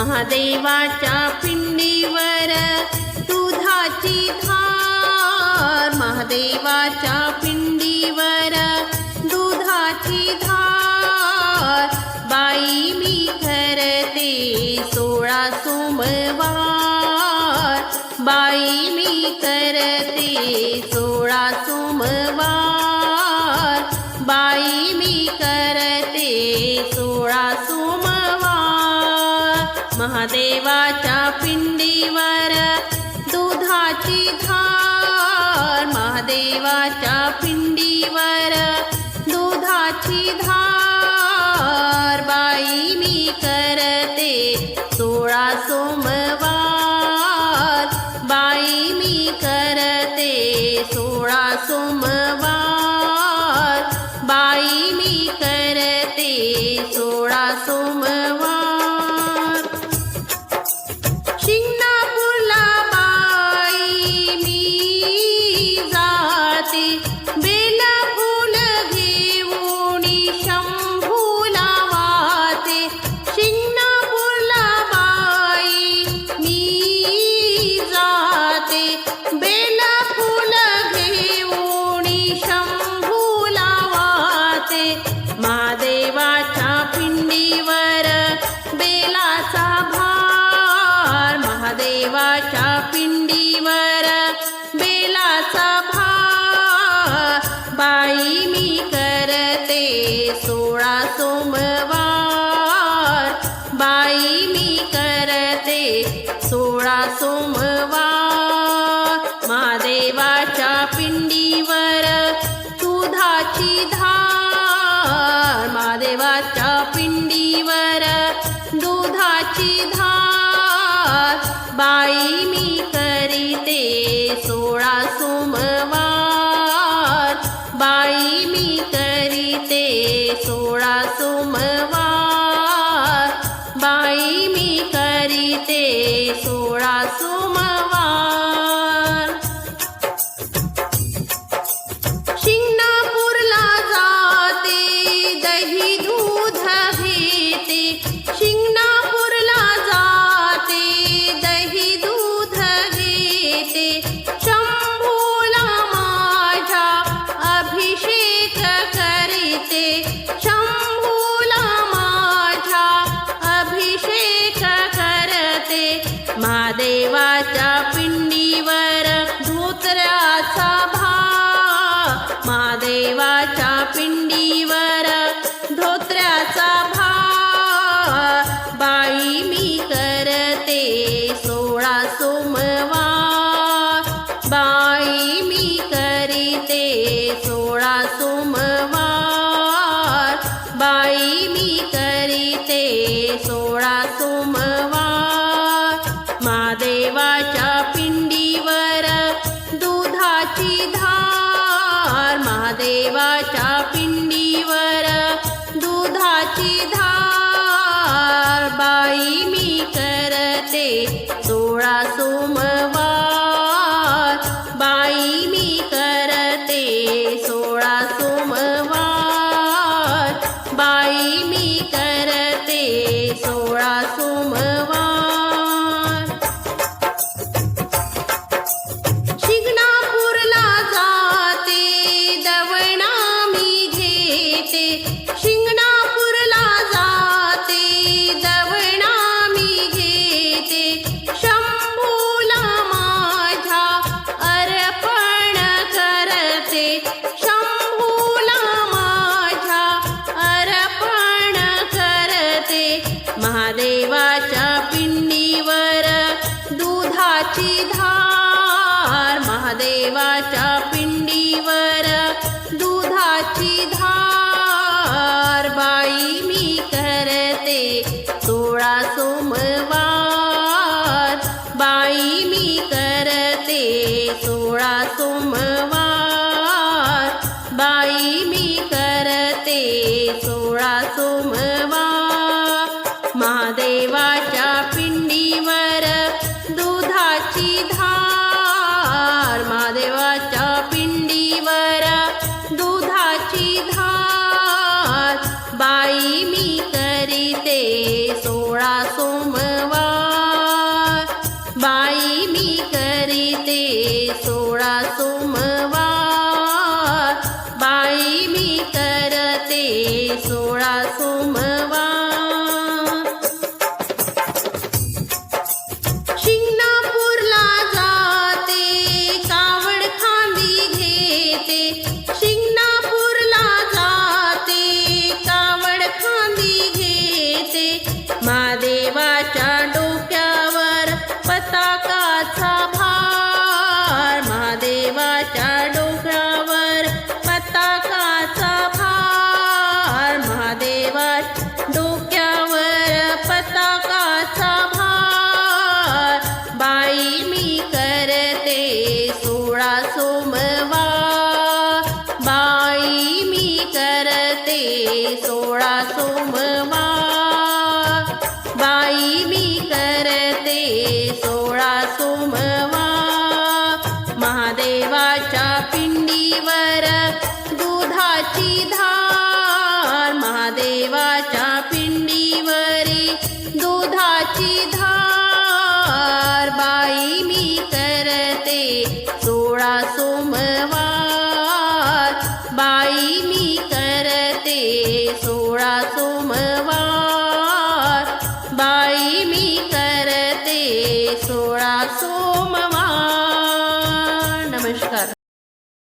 महादेवाच्या पिंडीवर दुधाची धार, महादेवाच्या पिंडीवर दुधाची धार, बाई मी करते 16 सोमवार, बाई मी करते 16 सोमवार, बाई मी करते 16 सोमवार, महादेवाच्या पिंडीवर दुधाची धार, महादेवाच्या पिंडीवर दुधाची धार, बाई मी करते 16 सोमवार, बाई मी करते 16 सोमवार, बाई मी करते 16 सोमवार. शिंगणापूरला बाई मी जाते, बेला फूल घेऊन शंभूला वाहते, शिंगणापूरला बाई मी जाते, बेला फूल घेऊन शंभूला वाहते, महादेवाच्या पिंडीवर बेलाचा भार, महादेवाच्या पिंडीवर बेलाचा भार, बाई मी करते 16 सोमवार, बाई मी करते 16 सोमवार, महादेवाच्या पिंडीवर दुधाची धार, महादेवाच्या पिंडीवर दुधाची धार, बाई मी करीते 16 सोमवार, बाई मी करीते 16 सोमवार, बाई मी करीते 16 सोमवार. शिंगणापूरला जाते, दही दूध घेते, शिंगणापूरला जाते, दही दूध घेते, शंभूला माझ्या अभिषेक करते, शंभूला माझ्या अभिषेक करते, महादेवाच्या पिंडीवर धोत्र्याचा भार, महादेवाच्या पिंडीवर धोत्र्याचा भार, बाई मी करते 16 सोमवार, बाई मी करते 16 सोमवार, बाई मी करते 16 सोमवार, महादेवाच्या पिंडीवर दुधाची धार, महादेवाच्या पिंडीवर दुधाची धार, बाई मी करते 16 सोमवार, बाई मी करते 16 सोमवार, बाई मी करते 16 सोमवार. शिंगणापूरला जाते, दवणा मी घेते, शिंगणापूरला जाते, दवणा मी घेते, शंभूला माझ्या अर्पण करते, शंभूला माझ्या अर्पण करते, महादेवाच्या पिंडीवर दुधाची धार, महादेवाच्या पिंडीवर दुधाची धार, बाई मी करते 16 सोमवार, बाई मी करते 16 सोमवार, बाई मी करते 16 सोमवार, महादेवाच्या पिंडीवर दुधाची धार, महादेवाच्या पिंडीवर दुधाची धार, बाई मी करीते 16 सोमवार. सोळा सोमवार. शिंगणापूरला जाते कावड खांदी घेते, शिंगणापूरला जाते कावड खांदी घेते. महादेवाच्या डोक्यावर पताकाचा भार, महादेवाच्या डोक्यावर पताकाचा भार, महादेवाच्या डोक्यावर पताकाचा भार. बाई मी करते सोळा सोमवार, बाई मी करते सोळा सोमवार, बाई मी करते सोळा सोमवार. महादेवाच्या पिंडीवर दुधाची धार, महादेवाच्या पिंडीवरी दुधाची धार. बाई मी करते सोळा सोमवार, बाई मी करते सोळा सोमवार.